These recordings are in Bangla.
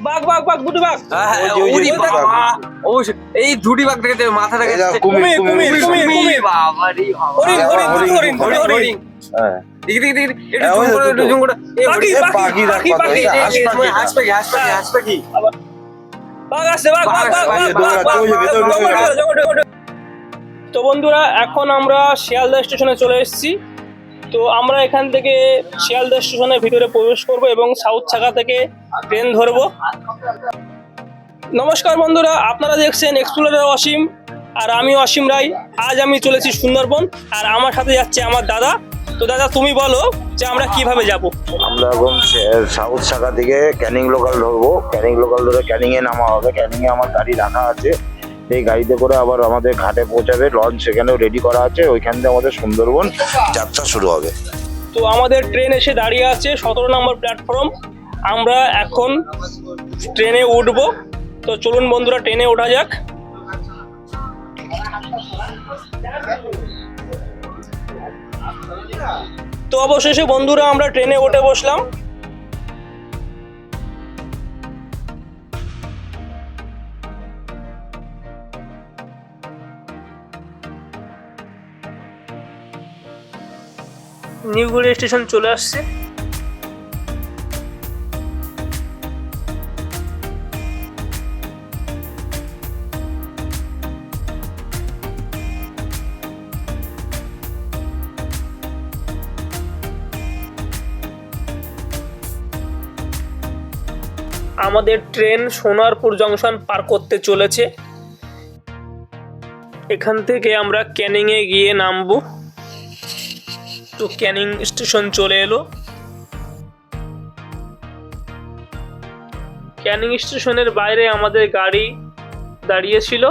বাঘ বাঘ বাঘ দুটি বাঘ। অবশ্যই এই দুটি বাঘ থেকে মাথাটাকে কুমির কুমির কুমির কুমির বাবারি হরিণ হরিণ হরিণ হরিণ হরিণ হ্যাঁ দেখি দেখি দেখি একটু জুম করে একটু জুম করে পাখি পাখি পাখি পাখি হাঁস পাখি হাঁস পাখি হাঁস পাখি বাঘ আসছে বাঘ বাঘ বাঘ বাঘ বাঘ। তো বন্ধুরা এখন আমরা শিয়ালদা স্টেশনে চলে এসেছি। তো আমরা এখান থেকে শিয়ালদা স্টেশনের ভিতরে প্রবেশ করব এবং সাউথ ছাকা থেকে ট্রেন ধরবো। নমস্কার বন্ধুরা, আপনারা দেখছেন এক্সপ্লোরার অসীম আর আমি অসীম রায়। আজ আমি চলেছি সুন্দরবন আর আমার সাথে যাচ্ছে আমার দাদা। তো দাদা তুমি বলো যে আমরা কিভাবে যাব? আমরা এখন সাউথ শাখা থেকে ক্যানিং লোকাল ধরবো। ক্যানিং লোকাল ধরে ক্যানিং এ নামা হবে। ক্যানিং এ আমার গাড়ি রাখা আছে, এই গাড়িতে করে আবার আমাদের ঘাটে পৌঁছাবে। লঞ্চ সেখানেও রেডি করা আছে, ওইখান থেকে আমাদের সুন্দরবন যাত্রা শুরু হবে। তো আমাদের ট্রেন এসে দাঁড়িয়ে আছে 17 নম্বর প্ল্যাটফর্ম। আমরা এখন ট্রেনে উঠবো। তো চলুন বন্ধুরা ট্রেনে ওঠা যাক। তো অবশেষে বন্ধুরা আমরা ট্রেনে উঠে বসলাম। নিউগুড়ি স্টেশন চলে আসছে। আমাদের ট্রেন সোনারপুর জংশন পার করতে চলেছে। এখান থেকে আমরা ক্যানিংয়ে গিয়ে নামবো। তো ক্যানিং স্টেশন চলে এলো। ক্যানিং স্টেশনের বাইরে আমাদের গাড়ি দাঁড়িয়েছিল।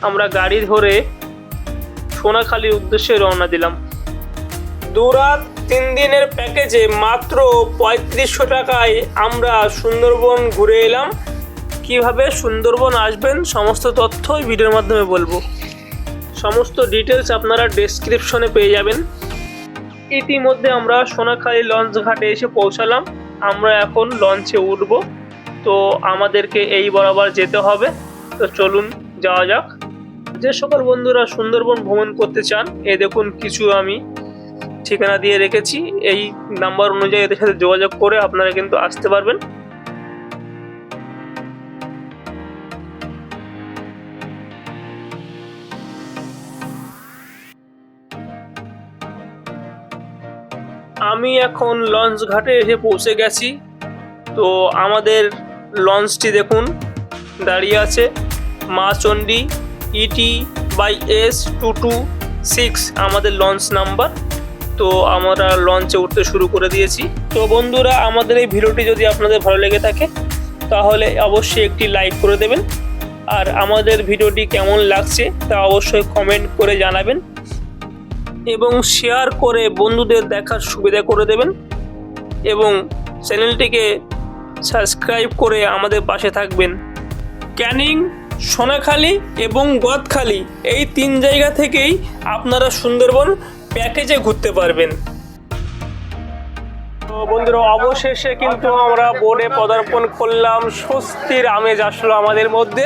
আমরা গাড়ি ধরে সোনাখালীর উদ্দেশ্যে রওনা দিলাম। 2 রাত 3 দিনের প্যাকেজে মাত্র 3500 টাকায় আমরা সুন্দরবন ঘুরে এলাম। কিভাবে সুন্দরবন আসবেন সমস্ত তথ্যই ভিডিওর মাধ্যমে বলবো। সমস্ত ডিটেলস আপনারা ডেসক্রিপশনে পেয়ে যাবেন। ইতিমধ্যে আমরা সোনাখালী লঞ্চ ঘাটে এসে পৌঁছালাম। আমরা এখন লঞ্চে উঠব। তো আমাদেরকে এই বরাবর যেতে হবে। তো চলুন যাওয়া যাক। যে সকল বন্ধুরা সুন্দরবন ভ্রমণ করতে চান, দেখুন কিছু আমি ঠিকানা দিয়ে রেখেছি। এই নাম্বার অনুযায়ী এদের সাথে যোগাযোগ করে আপনারা কিন্তু আসতে পারবেন। আমি এখন লঞ্চ ঘাটে এসে পৌঁছে গেছি। তো আমাদের লঞ্চটি দেখুন দাঁড়িয়ে আছে। মা চণ্ডী ET/S226 আমাদের লঞ্চ নাম্বার। তো আমরা লঞ্চে উঠতে শুরু করে দিয়েছি। তো বন্ধুরা আমাদের এই ভিডিওটি যদি আপনাদের ভালো লেগে থাকে তাহলে অবশ্যই একটি লাইক করে দেবেন। আর আমাদের ভিডিওটি কেমন লাগছে তা অবশ্যই কমেন্ট করে জানাবেন এবং শেয়ার করে বন্ধুদের দেখার সুবিধা করে দেবেন এবং চ্যানেলটিকে সাবস্ক্রাইব করে আমাদের পাশে থাকবেন। ক্যানিং, সোনাখালী এবং গদখালি এই 3 জায়গা থেকেই আপনারা সুন্দরবন প্যাকেজে ঘুরতে পারবেন। তো বন্ধুরা অবশেষে কিন্তু আমরা বোর্ডে পদার্পণ করলাম। স্বস্তির আমেজ আসলো আমাদের মধ্যে।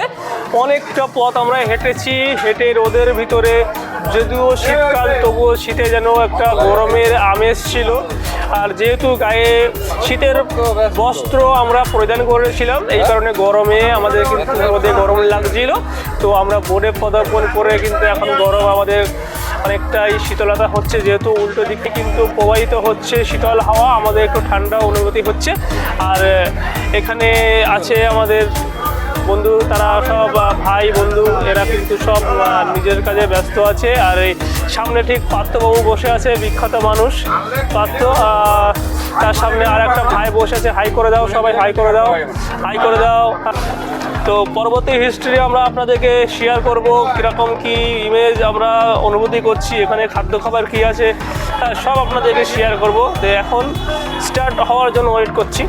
অনেকটা পথ আমরা হেঁটেছি, হেঁটে রোদের ভিতরে, যদিও শীতকাল তবুও শীতে যেন একটা গরমের আমেজ ছিল। আর যেহেতু গায়ে শীতের বস্ত্র আমরা পরিধান করেছিলাম, এই কারণে গরমে আমাদের কিন্তু রোদে গরম লাগছিল। তো আমরা বোর্ডে পদার্পণ করে কিন্তু এখন গরম আমাদের অনেকটাই শীতলতা হচ্ছে, যেহেতু উল্টো দিকে কিন্তু প্রবাহিত হচ্ছে শীতল হাওয়া, আমাদের একটু ঠান্ডা অনুভূতি হচ্ছে। আর এখানে আছে আমাদের বন্ধু, তারা সব ভাই বন্ধু, এরা কিন্তু সব নিজের কাজে ব্যস্ত আছে। আর এই সামনে ঠিক পার্থবাবু বসে আছে, বিখ্যাত মানুষ পার্থ। তার সামনে আর একটা ভাই বসে আছে। হাই করে দাও সবাই, হাই করে দাও, হাই করে দাও। তো পরবর্তী হিস্ট্রি আমরা আপনাদেরকে শেয়ার করব, কীরকম কি ইমেজ আমরা অনুভূতি করছি, এখানে খাদ্য খাবার কী আছে সব আপনাদেরকে শেয়ার করব। তো এখন স্টার্ট হওয়ার জন্য ওয়েট করছি।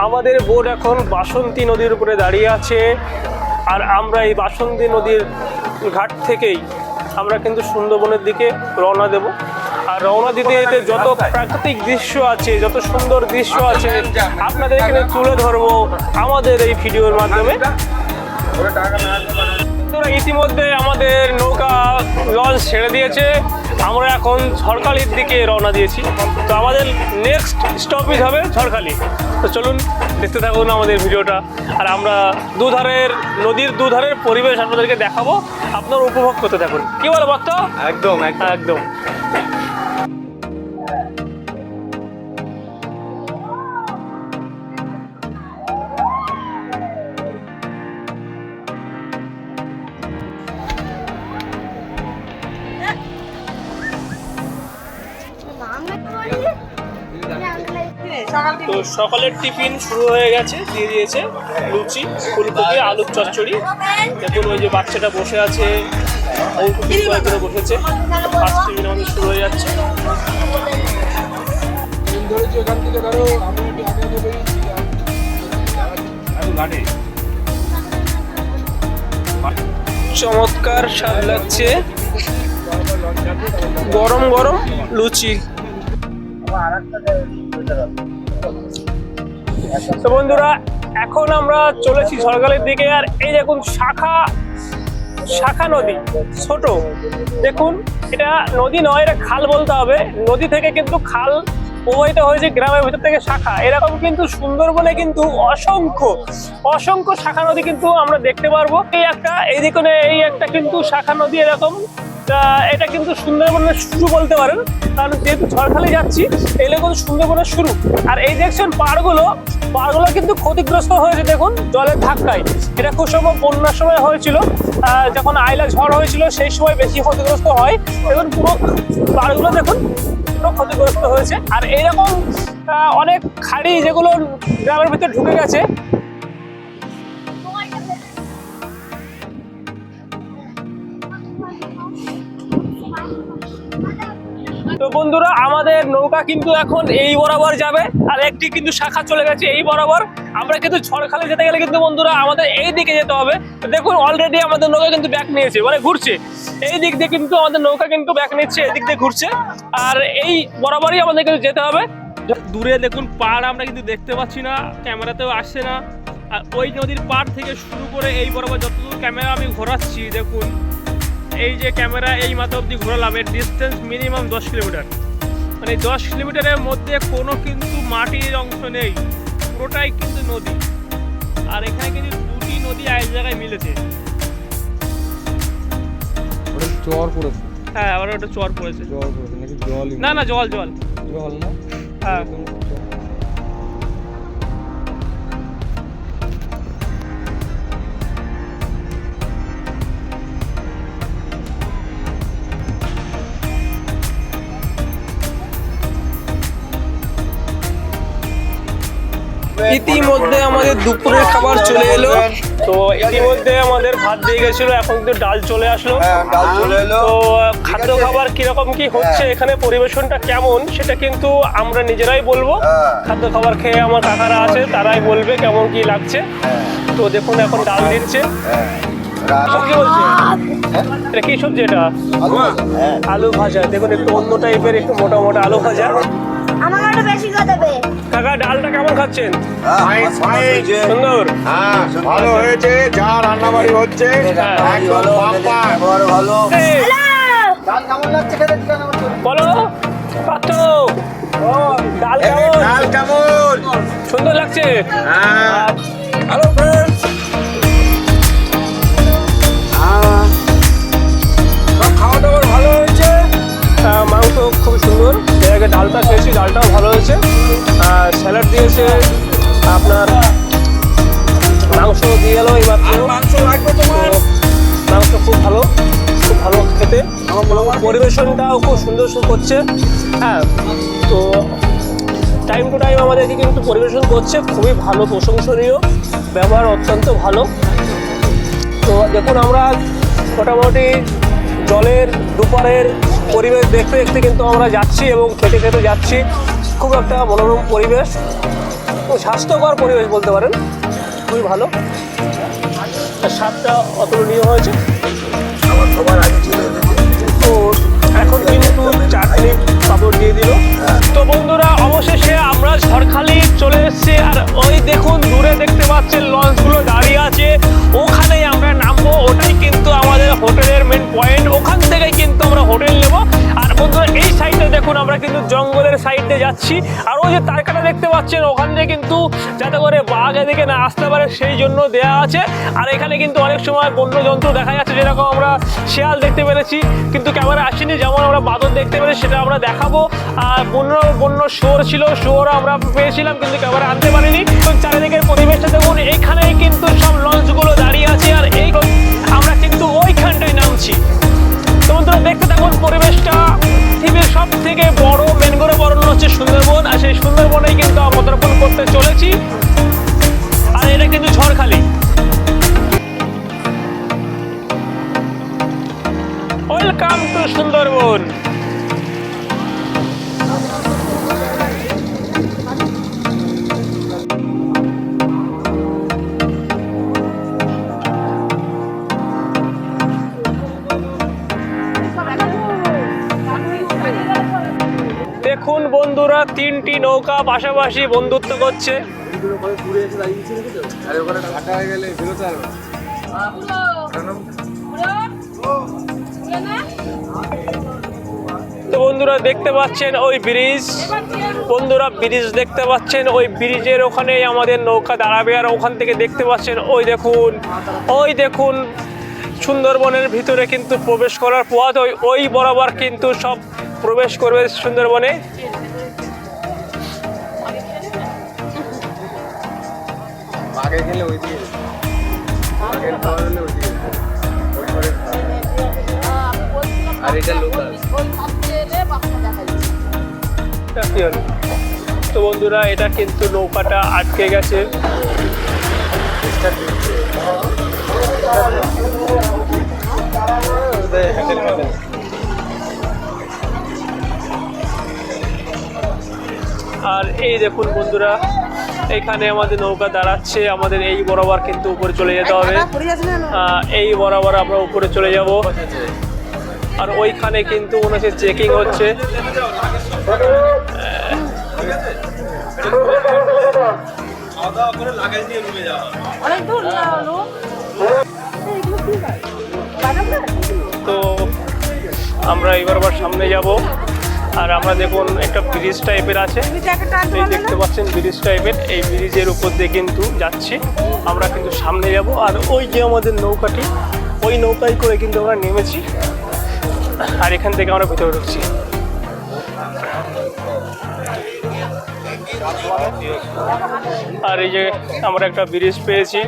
আমাদের বোট এখন বাসন্তী নদীর উপরে দাঁড়িয়ে আছে। আর আমরা এই বাসন্তী নদীর ঘাট থেকেই আমরা কিন্তু সুন্দরবনের দিকে রওনা দেব। আর রওনা দিতে যেতে যত প্রাকৃতিক দৃশ্য আছে, যত সুন্দর দৃশ্য আছে আপনাদের এখানে তুলে ধরবো আমাদের এই ভিডিওর মাধ্যমে। ইতিমধ্যে আমাদের নৌকা লঞ্চ ছেড়ে দিয়েছে, আমরা এখন ঝড়খালির দিকে রওনা দিয়েছি। তো আমাদের নেক্সট স্টপেজ হবে ঝড়খালি। তো চলুন দেখতে থাকুন আমাদের ভিডিওটা, আর আমরা নদীর দুধারের পরিবেশ আপনাদেরকে দেখাবো, আপনারা উপভোগ করতে থাকুন। কি বলো বর্ত? একদম একদম। তো সকালের টিফিন শুরু হয়ে গেছে, দিয়ে দিয়েছে লুচি, ফুলকপি, আলুর চচ্চড়ি। দেখুন ওই যে বাচ্চাটা বসে আছে, ফুলকপি করে বসেছে। ফার্স্ট টিফিন আমাদের শুরু হয়ে যাচ্ছে। চমৎকার স্বাদ লাগছে, গরম গরম লুচি। তো বন্ধুরা, এখন আমরা চলেছি ঝড়খালির দিকে। আর এই দেখুন শাখা নদী, ছোট। দেখুন এটা নদী নয়, এটা খাল বলতে হবে। নদী থেকে কিন্তু খাল প্রবাহিত হয়েছে গ্রামের ভিতর থেকে শাখা। এরকম কিন্তু সুন্দরবনে কিন্তু অসংখ্য শাখা নদী কিন্তু আমরা দেখতে পারবো। এই দেখুন এই একটা কিন্তু শাখা নদী এরকম। এটা কিন্তু সুন্দরবনের শুরু বলতে পারেন, কারণ যেহেতু ঝড়খালি যাচ্ছি, এলে কিন্তু সুন্দরবনের শুরু। আর এই দেখছেন পাড়গুলো কিন্তু ক্ষতিগ্রস্ত হয়েছে দেখুন জলের ধাক্কায়। এটা খুব সম্ভব বন্যার সময় হয়েছিল, যখন আইলা ঝড় হয়েছিল সেই সময় বেশি ক্ষতিগ্রস্ত হয়। দেখুন পুরো পাড়গুলো দেখুন পুরো ক্ষতিগ্রস্ত হয়েছে। আর এইরকম অনেক খাড়ি যেগুলো গ্রামের ভিতরে ঢুকে গেছে। তো বন্ধুরা, আমাদের নৌকা কিন্তু এখন এই বরাবর যাবে, আর একটি কিন্তু শাখা চলে গেছে এই বরাবর। আমরা কিন্তু ঝড়খালি যেতে গেলে কিন্তু বন্ধুরা আমাদের এই দিকে যেতে হবে। তো দেখুন অলরেডি আমাদের নৌকা কিন্তু ব্যাক নিয়েছে, মানে ঘুরছে এই দিক দিয়ে, কিন্তু আমাদের নৌকা কিন্তু ব্যাক নিচ্ছে, এদিক দিয়ে ঘুরছে। আর এই বরাবরই আমাদের কিন্তু যেতে হবে। দূরে দেখুন পাড় আমরা কিন্তু দেখতে পাচ্ছি না, ক্যামেরাতেও আসছে না। আর ওই নদীর পাড় থেকে শুরু করে এই বরাবর যতদূর ক্যামেরা আমি ঘোরাচ্ছি, দেখুন এই যে ক্যামেরা এই মাথা অব্দি ঘোরালাম, এর ডিস্টেন্স মিনিমাম 10 কিলোমিটার। মানে 10 কিলোমিটারের মধ্যে কোনো কিন্তু মাটির অংশ নেই, পুরোটাই কিন্তু নদী। আর এখানে কিন্তু দুটি নদী এক জায়গায় মিলেছে। চর পড়েছে। হ্যাঁ, আবার ওটা চর পড়েছে। নাকি জল? না জল না। হ্যাঁ। ইতিমধ্যে আমাদের দুপুরের খাবার চলে এলো। তো ইতিমধ্যে আমাদের ভাত দিয়ে গেছিল, এখন কিন্তু ডাল চলে আসলো। তো খাদ্য খাবার কিরকম কি হচ্ছে, এখানে পরিবেশনটা কেমন, সেটা কিন্তু আমরা নিজেরাই বলবো। খাদ্য খাবার খেয়ে আমার কাকারা আছে, তারাই বলবে কেমন কি লাগছে। তো দেখুন এখন ডাল দিচ্ছে। সবজি বলছে এটা কি সবজি? এটা আলু ভাজা। দেখুন একটু অন্য টাইপের, একটু মোটা মোটা আলু ভাজা। আমাকে বেশি করে দেবে। কাকা ডালটা কেমন খাচ্ছেন? সুন্দর, ভালো হয়েছে, যা রান্নাবাড়ি হচ্ছে একদম ভালো। বলো পাত্র, ডাল কেমন? সুন্দর লাগছে। হ্যালো ফ্রেন্ডস, খাওয়া দাওয়া ভালো হয়েছে। মাংস খুব সুন্দর। এর আগে ডালটা খেয়েছি, ডালটাও ভালো হয়েছে। স্যালাড দিয়েছে, আপনার মাংস দিয়ে এলো এই মাত্র। মাংস লাগবে তোমার? মাংস খুব ভালো খেতে। পরিবেশনটাও খুব সুন্দর করছে। হ্যাঁ, তো টাইম টু টাইম আমাদেরকে কিন্তু পরিবেশন করছে, খুবই ভালো, প্রশংসনীয়, ব্যবহার অত্যন্ত ভালো। তো দেখুন আমরা মোটামুটি জলের দুপারের পরিবেশ দেখতে দেখতে কিন্তু আমরা যাচ্ছি এবং খেতে খেতে যাচ্ছি। খুব একটা মনোরম পরিবেশ, স্বাস্থ্যকর পরিবেশ বলতে পারেন, খুবই ভালো। স্বাদটা অতুলনীয় হয়েছে। তো এখন কিন্তু চাটনি সাপোর্ট দিয়ে দিল। তো বন্ধুরা অবশেষে আমরা ঝড়খালি চলে এসেছি, আর ওই দেখুন দূরে দেখতে পাচ্ছেন লঞ্চগুলো দাঁড়িয়ে আছে, ওখানেই আমরা নামবো। ওটাই কিন্তু আমাদের হোটেলের মেন পয়েন্ট, ওখান থেকে কিন্তু আমরা হোটেল নেব। আর বন্ধুরা এই সাইডে দেখুন আমরা কিন্তু জঙ্গলের সাইডে যাচ্ছি, আর ওই যে তারকাটা দেখতে পাচ্ছেন ওখান থেকে কিন্তু যাতে করে বাঘ এদিকে না আসতে পারে সেই জন্য দেয়া আছে। আর এখানে কিন্তু অনেক সময় বন্য জন্তু দেখা যাচ্ছে, যেরকম আমরা শেয়াল দেখতে পেরেছি কিন্তু ক্যামেরা আসেনি, যেমন আমরা বাদর দেখতে পেরেছি সেটা আমরা দেখাবো। আর বন্য শুয়োর ছিল, শুয়োর আমরা পেয়েছিলাম কিন্তু ক্যামেরা আনতে পারিনি। চারিদিকের পরিবেশটা দেখুন, এইখানেই কিন্তু সব লঞ্চগুলো দাঁড়িয়ে আছে, আর এই আমরা কিন্তু ওইখানটায় নামছি। তো বন্ধুরা দেখতে থাকুন পরিবেশটা। পৃথিবীর সব থেকে বড় ম্যানগ্রোভ অরণ্য হচ্ছে সুন্দরবন, আর সেই সুন্দরবনেই কিন্তু আমরা পদার্পণ করতে চলেছি। আর এটা কিন্তু ঝড়খালি। Welcome to Sundarban. দেখুন বন্ধুরা, তিনটি নৌকা পাশাপাশি বন্ধুত্ব করছে। তো বন্ধুরা দেখতে পাচ্ছেন ওই ব্রিজ, বন্ধুরা ব্রিজ দেখতে পাচ্ছেন, ওই ব্রিজের ওখানেই আমাদের নৌকা দাঁড়াবে। আর ওখান থেকে দেখতে পাচ্ছেন ওই দেখুন সুন্দরবনের ভিতরে কিন্তু প্রবেশ করার পথ, ওই বরাবর কিন্তু সব প্রবেশ করবে সুন্দরবনে। তো বন্ধুরা এটা কিন্তু নৌকাটা আটকে গেছে। আর এই দেখুন বন্ধুরা, এখানে আমাদের নৌকা দাঁড়াচ্ছে, আমাদের এই বরাবর কিন্তু উপরে চলে যেতে হবে। এই বরাবর আমরা উপরে চলে যাব। আর ওইখানে কিন্তু মনে হচ্ছে চেকিং হচ্ছে। তো আমরা এবার সামনে যাব। আর আমরা দেখুন একটা ব্রিজ টাইপের আছে, এই দেখতে পাচ্ছেন ব্রিজ টাইপের, এই ব্রিজের উপর দিয়ে কিন্তু যাচ্ছি। আমরা কিন্তু সামনে যাব। আর ওই যে আমাদের নৌকাটি, ওই নৌকায় করে কিন্তু আমরা নেমেছি, আর এখান থেকে আমরা ভিতরে ঢুকছি। আর এই যে আমরা একটা ব্রিজ পেয়েছি,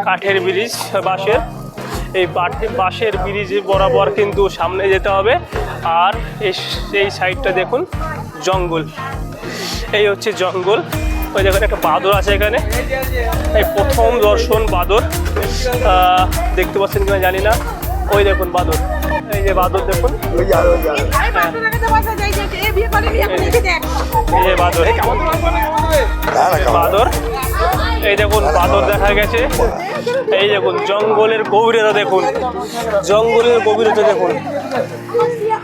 কাঠের ব্রিজ, বাঁশের। এই বাঁশের ব্রিজে বরাবর কিন্তু সামনে যেতে হবে। আর এই সাইডটা দেখুন জঙ্গল, এই হচ্ছে জঙ্গল। ওই দেখুন একটা বাঁদর আছে এখানে, এই প্রথম দর্শন বাঁদর, দেখতে পাচ্ছেন কিনা জানি না। ওই দেখুন বাঁদর, এই যে বাঁদর দেখুন, এই যে বাঁদর, বাঁদর, এই দেখুন বাঁদর দেখা গেছে। এই দেখুন জঙ্গলের গভীরতা দেখুন, জঙ্গলের গভীরতা দেখুন।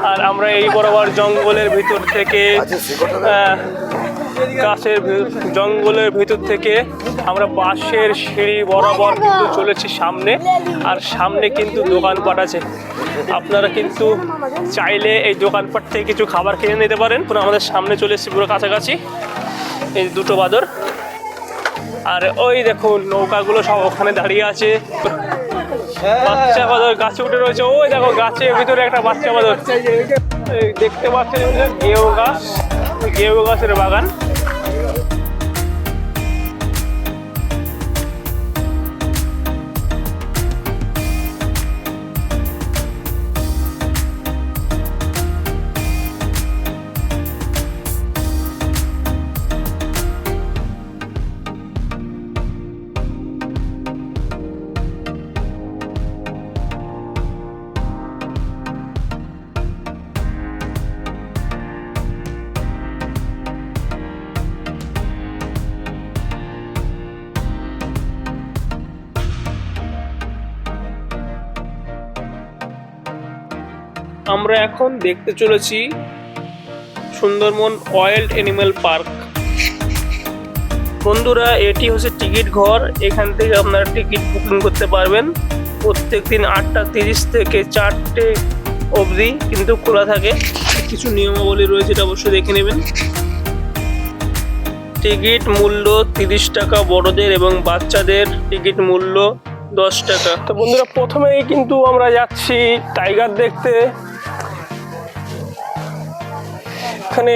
আর আমরা এই বরাবর জঙ্গলের ভিতর থেকে জঙ্গলের ভিতর থেকে আমরা বাঁশের সিঁড়ি বরাবর কিন্তু চলেছি সামনে। আর সামনে কিন্তু দোকানপাট আছে, আপনারা কিন্তু চাইলে এই দোকানপাট থেকে কিছু খাবার কিনে নিতে পারেন। পুরো আমাদের সামনে চলে এসেছি, পুরো কাছাকাছি। এই দুটো বাঁদর, আর ওই দেখুন নৌকাগুলো সব ওখানে দাঁড়িয়ে আছে। বাচ্চা বাঁদর গাছে উঠে রয়েছে, ওই দেখো গাছের ভিতরে একটা বাচ্চা বাঁদর। দেখতে পাচ্ছেন গেও গাছ, গেও গাছের বাগান। আমরা এখন দেখতে চলেছি সুন্দরবন ওয়াইল্ড অ্যানিমেল পার্ক। বন্ধুরা এটি হচ্ছে টিকিট ঘর, এখান থেকে আপনারা টিকিট বুকিং করতে পারবেন। প্রত্যেক দিন 8:30 থেকে 4টে অবধি কিন্তু খোলা থাকে। কিছু নিয়মাবলী রয়েছে, এটা অবশ্যই দেখে নেবেন। টিকিট মূল্য 30 টাকা বড়দের এবং বাচ্চাদের টিকিট মূল্য 10 টাকা। তো বন্ধুরা প্রথমেই কিন্তু আমরা যাচ্ছি টাইগার দেখতে। এখানে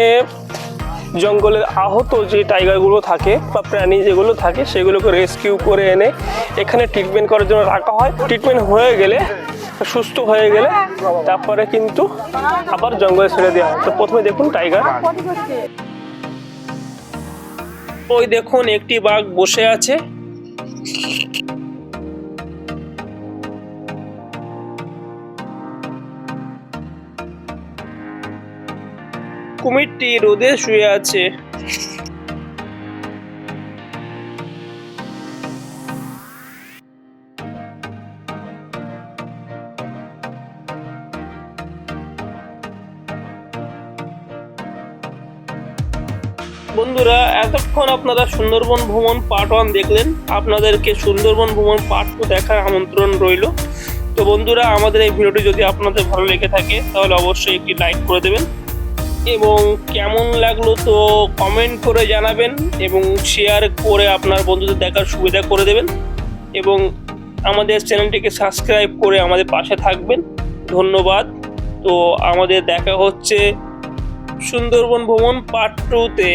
জঙ্গলের আহত যে টাইগারগুলো থাকে বা প্রাণী যেগুলো থাকে সেগুলোকে রেস্কিউ করে এনে এখানে ট্রিটমেন্ট করার জন্য রাখা হয়। ট্রিটমেন্ট হয়ে গেলে, সুস্থ হয়ে গেলে তারপরে কিন্তু আবার জঙ্গলে ছেড়ে দেওয়া হয়। তো প্রথমে দেখুন টাইগার। ওই দেখুন একটি বাঘ বসে আছে। কুমিরটি রোদে শুয়ে আছে। বন্ধুরা এতক্ষণ আপনারা সুন্দরবন ভ্রমণ পার্ট 1 দেখলেন, আপনাদেরকে সুন্দরবন ভ্রমণ পার্ট 2 দেখার আমন্ত্রণ রইল। তো বন্ধুরা আমাদের এই ভিডিওটি যদি আপনাদের ভালো লেগে থাকে তাহলে অবশ্যই একটি লাইক করে দেবেন এবং কেমন লাগলো তো কমেন্ট করে জানাবেন এবং শেয়ার করে আপনার বন্ধুদের দেখার সুবিধা করে দেবেন এবং আমাদের চ্যানেলটিকে সাবস্ক্রাইব করে আমাদের পাশে থাকবেন। ধন্যবাদ। তো আমাদের দেখা হচ্ছে সুন্দরবন ভ্রমণ পার্ট 2-তে।